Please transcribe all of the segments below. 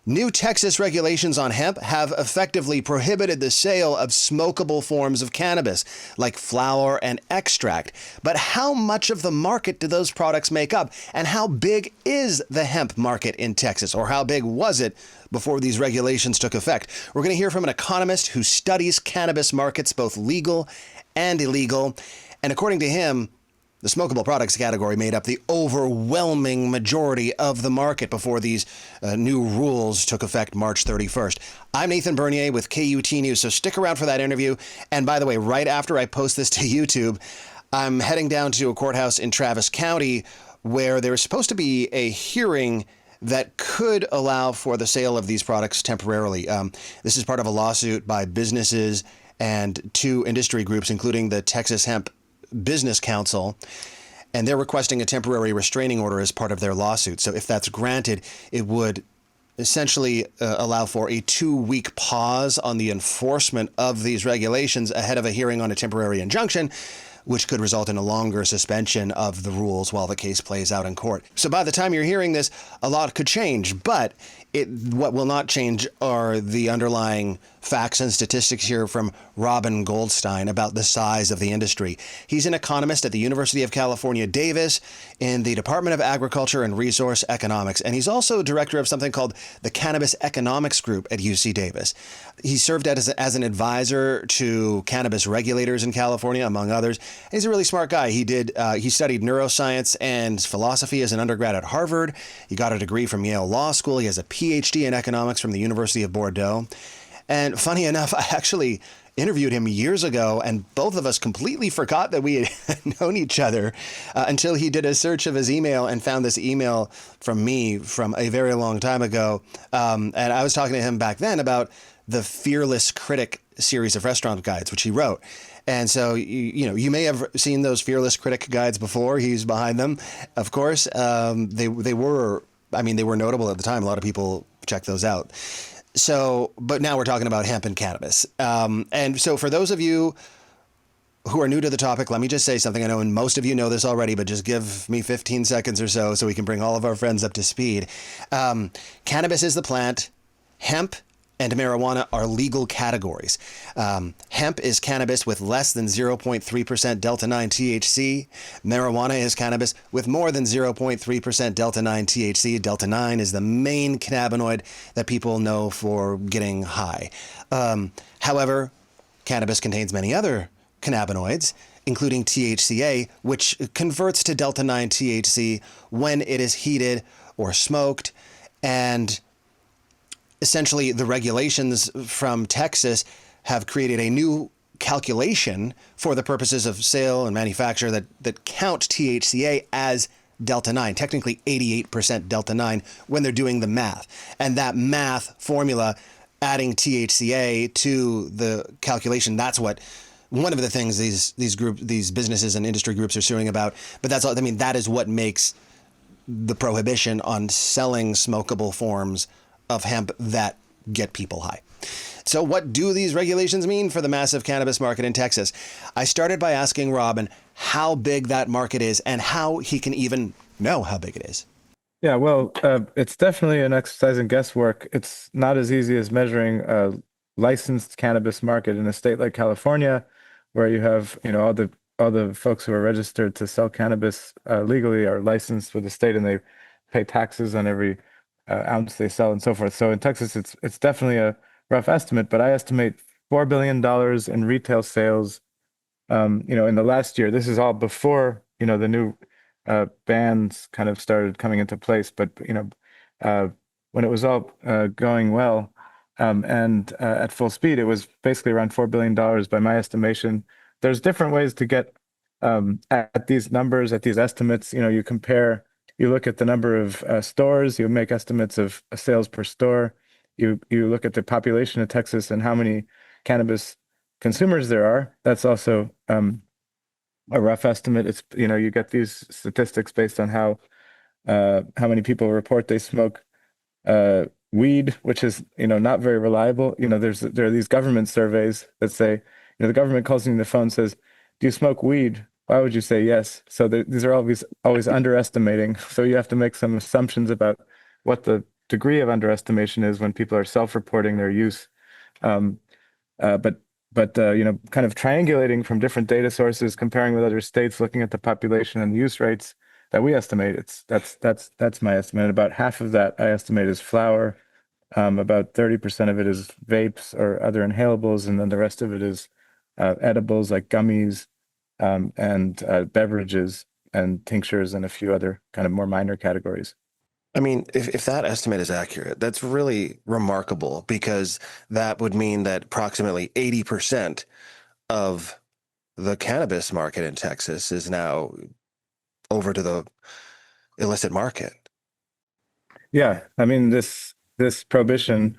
New Texas regulations on hemp have effectively prohibited the sale of smokable forms of cannabis, like flower and extract. But how much of the market do those products make up? And how big is the hemp market in Texas? Or how big was it before these regulations took effect? We're going to hear from an economist who studies cannabis markets, both legal and illegal. And according to him, the smokable products category made up the overwhelming majority of the market before these new rules took effect March 31st. I'm Nathan Bernier with KUT News, so stick around for that interview. And by the way, right after I post this to YouTube, I'm heading down to a courthouse in Travis County where there's supposed to be a hearing that could allow for the sale of these products temporarily. This is part of a lawsuit by businesses and two industry groups, including the Texas Hemp Business Council, and they're requesting a temporary restraining order as part of their lawsuit. So if that's granted, it would essentially allow for a 2-week pause on the enforcement of these regulations ahead of a hearing on a temporary injunction, which could result in a longer suspension of the rules while the case plays out in court. So by the time you're hearing this, a lot could change, but what will not change are the underlying facts and statistics here from Robin Goldstein about the size of the industry. He's an economist at the University of California, Davis, in the Department of Agriculture and Resource Economics. And he's also director of something called the Cannabis Economics Group at UC Davis. He served as an advisor to cannabis regulators in California, among others. And he's a really smart guy. He studied neuroscience and philosophy as an undergrad at Harvard. He got a degree from Yale Law School. He has a PhD in economics from the University of Bordeaux. And funny enough, I actually interviewed him years ago, and both of us completely forgot that we had known each other until he did a search of his email and found this email from me from a very long time ago. And I was talking to him back then about the Fearless Critic series of restaurant guides, which he wrote. And so, you may have seen those Fearless Critic guides before. He's behind them, of course. They were notable at the time. A lot of people checked those out. So, but now we're talking about hemp and cannabis. And so for those of you who are new to the topic, let me just say something. I know, and most of you know this already, but just give me 15 seconds or so we can bring all of our friends up to speed. Cannabis is the plant. Hemp and marijuana are legal categories. Hemp is cannabis with less than 0.3% delta-9 THC. Marijuana is cannabis with more than 0.3% delta-9 THC. Delta-9 is the main cannabinoid that people know for getting high. However, cannabis contains many other cannabinoids, including THCA, which converts to delta-9 THC when it is heated or smoked. And essentially, the regulations from Texas have created a new calculation for the purposes of sale and manufacture that count THCA as delta-9, technically 88% delta-9 when they're doing the math. And that math formula, adding THCA to the calculation, that's what one of the things these businesses and industry groups are suing about. But that's all. I mean, that is what makes the prohibition on selling smokable forms of hemp that get people high. So what do these regulations mean for the massive cannabis market in Texas? I started by asking Robin how big that market is and how he can even know how big it is. Yeah, well, it's definitely an exercise in guesswork. It's not as easy as measuring a licensed cannabis market in a state like California, where you have, all the folks who are registered to sell cannabis legally are licensed with the state, and they pay taxes on every ounce they sell and so forth. So in Texas, it's definitely a rough estimate, but I estimate $4 billion in retail sales, in the last year. This is all before, the new bans kind of started coming into place. But, when it was all going well and at full speed, it was basically around $4 billion by my estimation. There's different ways to get at these numbers, at these estimates. You look at the number of stores, you make estimates of sales per store. You look at the population of Texas and how many cannabis consumers there are. That's also a rough estimate. It's, you get these statistics based on how many people report they smoke weed, which is, not very reliable. There are these government surveys that say, the government calls you on the phone and says, "Do you smoke weed?" Why would you say yes? So these are always underestimating. So you have to make some assumptions about what the degree of underestimation is when people are self-reporting their use. Um, uh, but kind of triangulating from different data sources, comparing with other states, looking at the population and use rates that we estimate, that's my estimate. About half of that I estimate is flower. About 30% of it is vapes or other inhalables, and then the rest of it is edibles like gummies, and beverages and tinctures and a few other kind of more minor categories. I mean, if that estimate is accurate, that's really remarkable because that would mean that approximately 80% of the cannabis market in Texas is now over to the illicit market. Yeah, I mean this prohibition,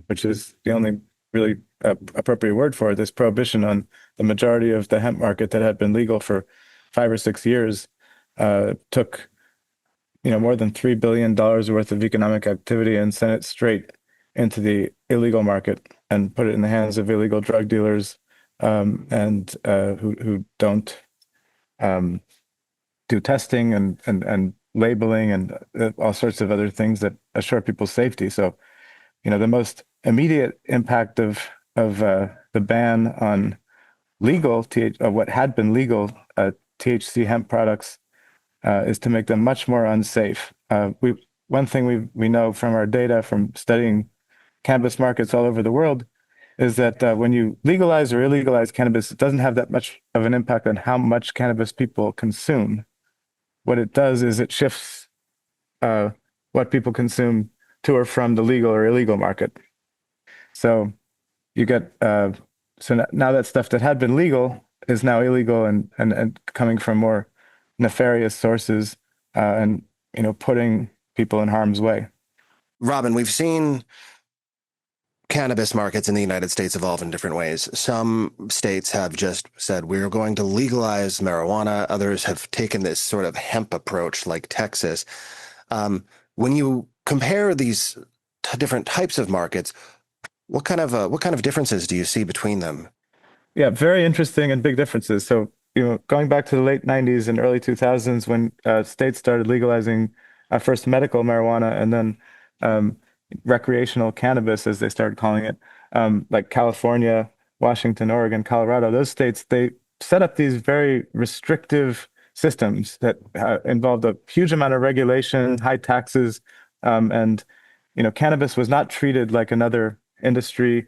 which is the only really appropriate word for it, this prohibition on the majority of the hemp market that had been legal for 5 or 6 years, took more than $3 billion worth of economic activity and sent it straight into the illegal market and put it in the hands of illegal drug dealers, and who don't um, do testing and labeling and all sorts of other things that assure people's safety. So, the most immediate impact of the ban on what had been legal THC hemp products is to make them much more unsafe. We One thing we know from our data from studying cannabis markets all over the world is that when you legalize or illegalize cannabis, it doesn't have that much of an impact on how much cannabis people consume. What it does is it shifts uh, what people consume to or from the legal or illegal market. So you get now that stuff that had been legal is now illegal and coming from more nefarious sources, and putting people in harm's way. Robin, we've seen cannabis markets in the United States evolve in different ways. Some states have just said, we're going to legalize marijuana. Others have taken this sort of hemp approach, like Texas. When you compare these different types of markets, what kind of differences do you see between them? Yeah, very interesting and big differences. So, going back to the late 90s and early 2000s when states started legalizing first medical marijuana and then um, recreational cannabis, as they started calling it, like California, Washington, Oregon, Colorado, those states, they set up these very restrictive systems that involved a huge amount of regulation, high taxes, and cannabis was not treated like another industry,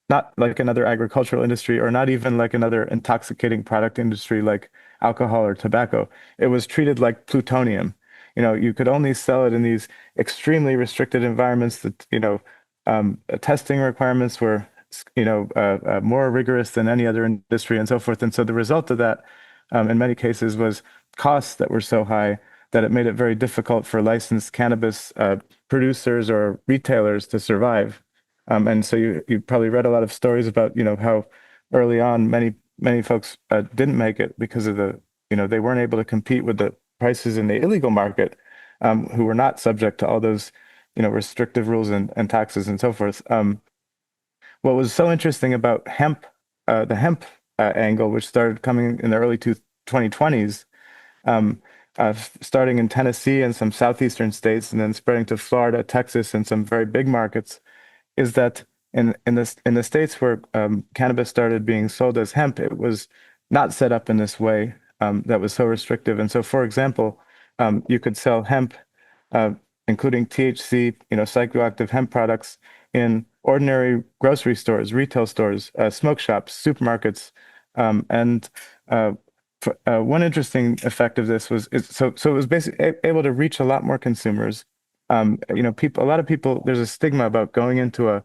not like another agricultural industry, or not even like another intoxicating product industry like alcohol or tobacco. It was treated like plutonium. You could only sell it in these extremely restricted environments that, testing requirements were, more rigorous than any other industry and so forth. And so the result of that, in many cases, was costs that were so high that it made it very difficult for licensed cannabis producers or retailers to survive. And so you probably read a lot of stories about, how early on many folks didn't make it because of they weren't able to compete with the prices in the illegal market, who were not subject to all those, restrictive rules and taxes and so forth. What was so interesting about the hemp angle, which started coming in the early 2020s, starting in Tennessee and some southeastern states, and then spreading to Florida, Texas, and some very big markets, is that in the states where cannabis started being sold as hemp, it was not set up in this way, that was so restrictive. And so, for example, you could sell hemp, uh, including THC, psychoactive hemp products, in ordinary grocery stores, retail stores, smoke shops, supermarkets, and one interesting effect of this so it was basically able to reach a lot more consumers. A lot of people, there's a stigma about going into a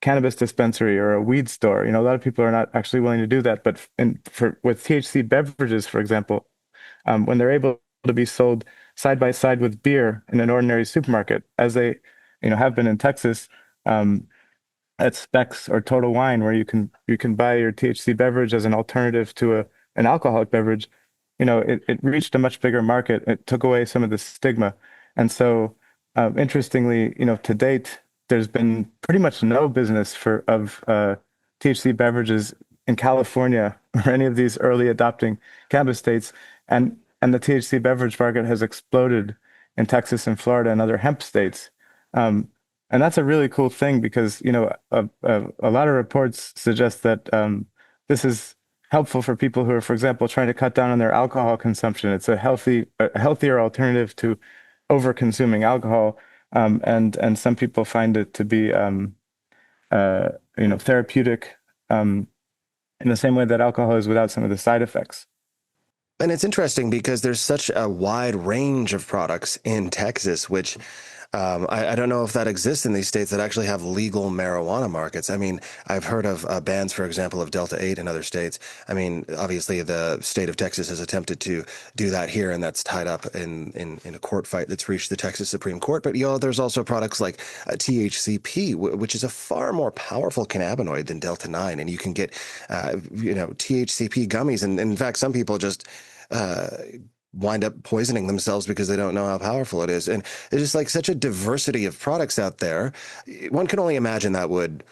cannabis dispensary or a weed store. A lot of people are not actually willing to do that. But with THC beverages, for example, when they're able to be sold side by side with beer in an ordinary supermarket, as they, have been in Texas, at Specs or Total Wine, where you can buy your THC beverage as an alternative to an alcoholic beverage, it reached a much bigger market. It took away some of the stigma. And so, interestingly, to date, there's been pretty much no business of THC beverages in California or any of these early adopting cannabis states, and the THC beverage market has exploded in Texas and Florida and other hemp states. Um, and that's a really cool thing because, a lot of reports suggest that this is helpful for people who are, for example, trying to cut down on their alcohol consumption. It's a healthier alternative to over consuming alcohol. And some people find it to be, therapeutic, um, in the same way that alcohol is without some of the side effects. And it's interesting because there's such a wide range of products in Texas, which I don't know if that exists in these states that actually have legal marijuana markets. I mean, I've heard of bans, for example, of Delta 8 in other states. I mean, obviously, the state of Texas has attempted to do that here, and that's tied up in a court fight that's reached the Texas Supreme Court. But, there's also products like THCP, which is a far more powerful cannabinoid than Delta 9. And you can get, THCP gummies. And in fact, some people just uh, wind up poisoning themselves because they don't know how powerful it is. And there's just like such a diversity of products out there. One can only imagine that would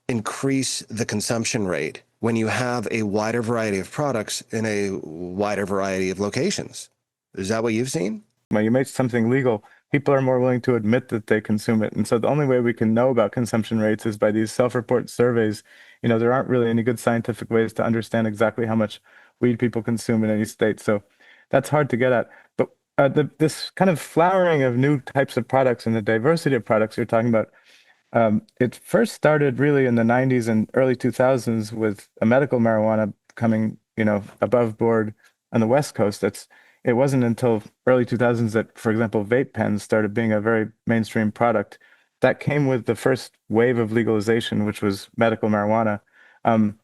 increase the consumption rate when you have a wider variety of products in a wider variety of locations. Is that what you've seen? When you make something legal, people are more willing to admit that they consume it. And so the only way we can know about consumption rates is by these self-report surveys. There aren't really any good scientific ways to understand exactly how much weed people consume in any state. So that's hard to get at. But this kind of flowering of new types of products and the diversity of products you're talking about, it first started really in the 90s and early 2000s with a medical marijuana coming, above board on the West Coast. It wasn't until early 2000s that, for example, vape pens started being a very mainstream product. That came with the first wave of legalization, which was medical marijuana. Um,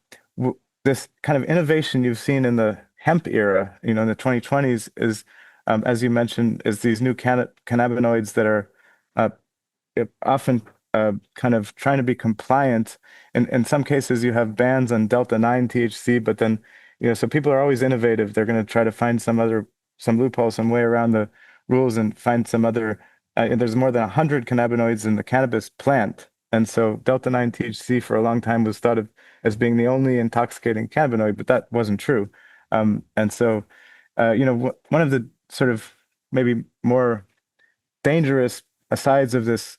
this kind of innovation you've seen in the hemp era, in the 2020s is, as you mentioned, is these new cannabinoids that are uh, often kind of trying to be compliant. In some cases, you have bans on Delta 9 THC, but then, so people are always innovative. They're going to try to find some loophole, some way around the rules and find some other. And there's more than 100 cannabinoids in the cannabis plant. And so Delta 9 THC for a long time was thought of as being the only intoxicating cannabinoid, but that wasn't true. And so, one of the sort of maybe more dangerous asides of this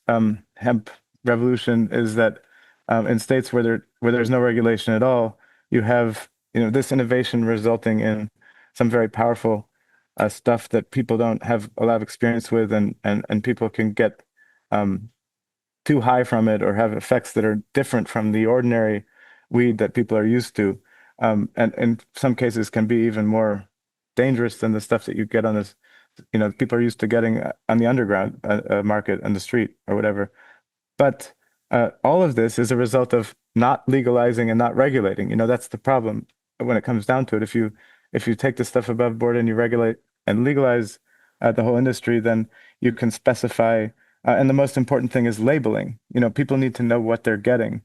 hemp revolution is that in states where there's no regulation at all, you have this innovation resulting in some very powerful stuff that people don't have a lot of experience with, and people can get um, too high from it or have effects that are different from the ordinary weed that people are used to, and in some cases can be even more dangerous than the stuff that you get on this people are used to getting on the underground market and the street or whatever. But all of this is a result of not legalizing and not regulating. That's the problem when it comes down to it. If you take the stuff above board and you regulate and legalize the whole industry, then you can specify. And the most important thing is labeling. People need to know what they're getting.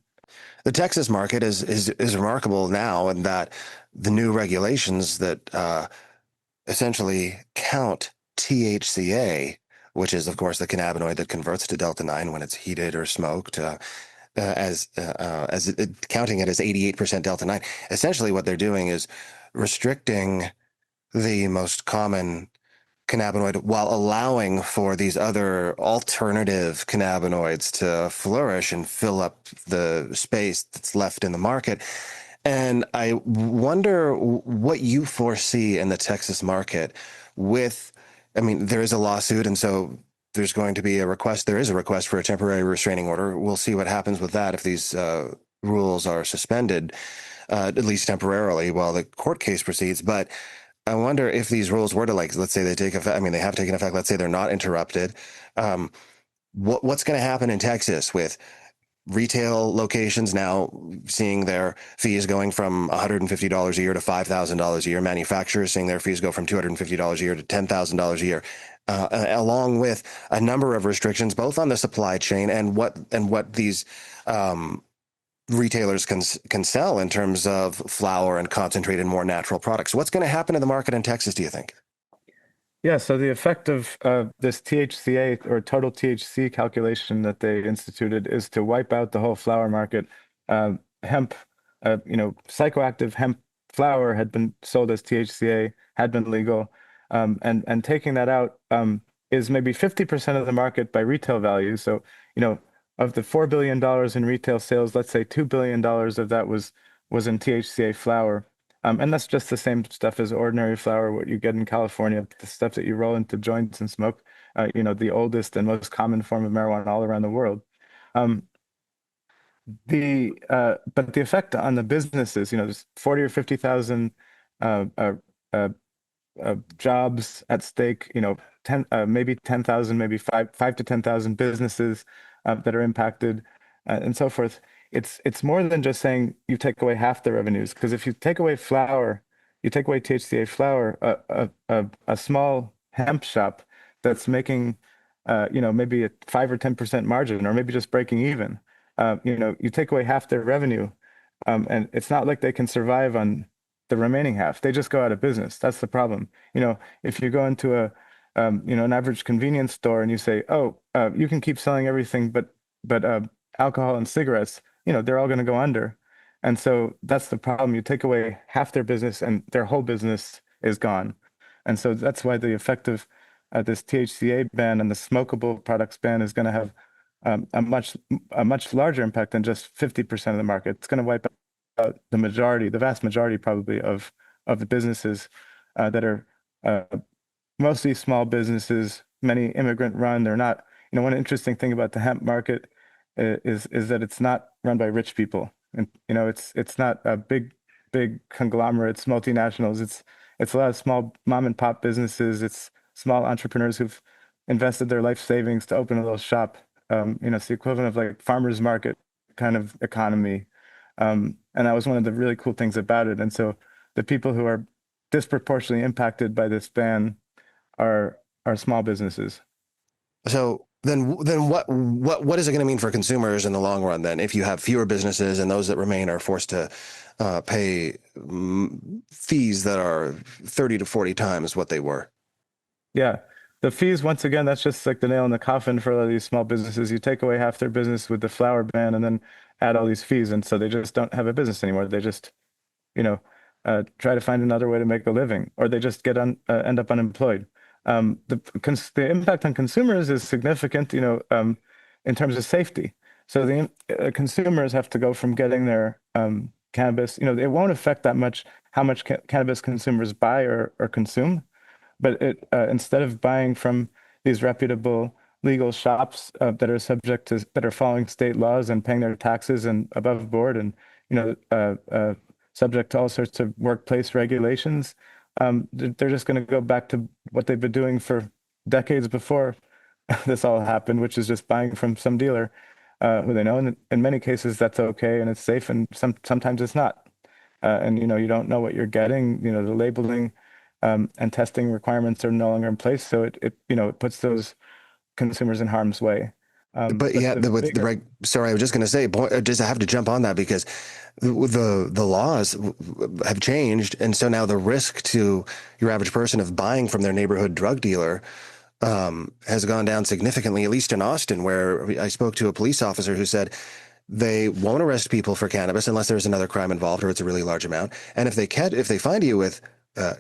The Texas market is remarkable now in that the new regulations that essentially count THCA, which is, of course, the cannabinoid that converts to Delta 9 when it's heated or smoked, counting it as 88% Delta 9. Essentially, what they're doing is restricting the most common cannabinoid while allowing for these other alternative cannabinoids to flourish and fill up the space that's left in the market. And I wonder what you foresee in the Texas market with, I mean, there is a lawsuit, and so there's going to be a request. There is a request for a temporary restraining order. We'll see what happens with that if these rules are suspended, at least temporarily, while the court case proceeds. But I wonder if these rules were to, like, let's say they take effect. I mean, they have taken effect. Let's say they're not interrupted. Um, what's going to happen in Texas with retail locations now seeing their fees going from $150 a year to $5,000 a year, manufacturers seeing their fees go from $250 a year to $10,000 a year, along with a number of restrictions, both on the supply chain and what these retailers can sell in terms of flower and concentrated, more natural products. What's going to happen in the market in Texas, do you think? Yeah, so the effect of this THCA or total THC calculation that they instituted is to wipe out the whole flower market. Hemp, psychoactive hemp flower had been sold as THCA, had been legal, and taking that out is maybe 50% of the market by retail value. So of the $4 billion in retail sales, let's say $2 billion of that was in THCA flower. And that's just the same stuff as ordinary flower, what you get in California, the stuff that you roll into joints and smoke, the oldest and most common form of marijuana all around the world. Um, but the effect on the businesses, there's 40 or 50,000 uh, uh, uh, jobs at stake, 10, maybe 10,000, maybe five to 10,000 businesses that are impacted, and so forth. It's more than just saying you take away half the revenues, because if you take away flour, you take away THCA flour, a small hemp shop that's making, maybe a 5 or 10% margin, or maybe just breaking even. You take away half their revenue, and it's not like they can survive on the remaining half. They just go out of business. That's the problem. If you go into an average convenience store and you say, oh, you can keep selling everything, but alcohol and cigarettes, they're all going to go under. And so that's the problem. You take away half their business and their whole business is gone. And so that's why the effect of this THCA ban and the smokable products ban is going to have a much larger impact than just 50% of the market. It's going to wipe the vast majority probably of the businesses that are uh, mostly small businesses, many immigrant run. They're not, one interesting thing about the hemp market is that it's not run by rich people. And it's not a big conglomerates, multinationals. It's a lot of small mom and pop businesses. It's small entrepreneurs who've invested their life savings to open a little shop. It's the equivalent of like farmers market kind of economy. And that was one of the really cool things about it. And so the people who are disproportionately impacted by this ban are small businesses. So then what is it going to mean for consumers in the long run then if you have fewer businesses and those that remain are forced to pay fees that are 30 to 40 times what they were? Yeah. The fees, once again, that's just like the nail in the coffin for a lot of these small businesses. You take away half their business with the flower ban and then add all these fees. And so they just don't have a business anymore. They just, you know, try to find another way to make a living, or they just end up unemployed. The impact on consumers is significant, in terms of safety. So the consumers have to go from getting their cannabis, it won't affect that much how much cannabis consumers buy or consume, but instead of buying from these reputable legal shops that are following state laws and paying their taxes and above board and subject to all sorts of workplace regulations, they're just going to go back to what they've been doing for decades before this all happened, which is just buying from some dealer who they know. And in many cases, that's okay and it's safe, and sometimes it's not. And you don't know what you're getting. The labeling and testing requirements are no longer in place, so it puts those consumers in harm's way. But But yeah, the with the bigger, sorry, I was just going to say, just I have to jump on that because the laws have changed, and so now the risk to your average person of buying from their neighborhood drug dealer has gone down significantly. At least in Austin, where I spoke to a police officer who said they won't arrest people for cannabis unless there's another crime involved or it's a really large amount. And if they find you with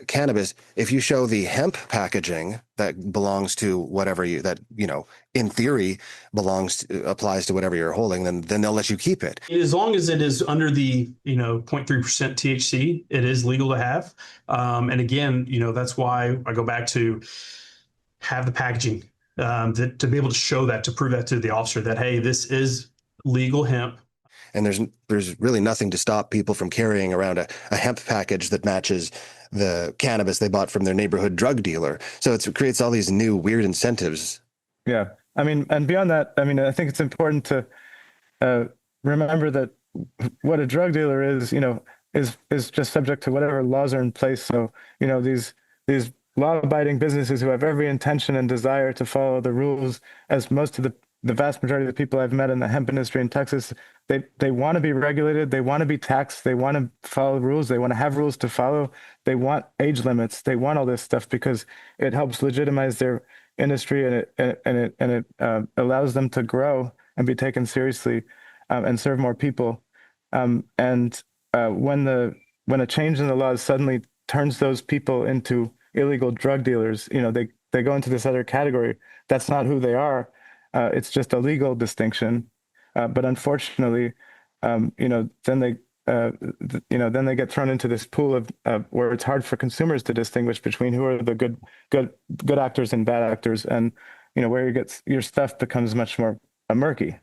cannabis, if you show the hemp packaging that belongs to whatever in theory applies to whatever you're holding, then they'll let you keep it. As long as it is under the 0.3% THC, it is legal to have. And again, that's why I go back to have the packaging, to be able to show that, to prove that to the officer that, hey, this is legal hemp. And there's really nothing to stop people from carrying around a hemp package that matches the cannabis they bought from their neighborhood drug dealer. So it creates all these new weird incentives. yeah. I mean, and beyond that, I mean, I think it's important to uh, remember that what a drug dealer is just subject to whatever laws are in place. So, these law-abiding businesses who have every intention and desire to follow the rules, as most of the vast majority of the people I've met in the hemp industry in Texas, they want to be regulated, they want to be taxed, they want to follow rules, they want to have rules to follow, they want age limits, they want all this stuff because it helps legitimize their industry, and it allows them to grow and be taken seriously, and serve more people. And when a change in the laws suddenly turns those people into illegal drug dealers, they go into this other category. That's not who they are. It's just a legal distinction. But unfortunately, then they get thrown into this pool of where it's hard for consumers to distinguish between who are the good actors and bad actors, and where your stuff becomes much more murky.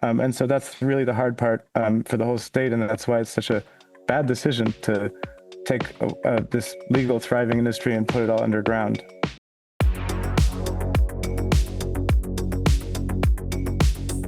And so that's really the hard part for the whole state, and that's why it's such a bad decision to take this legal thriving industry and put it all underground.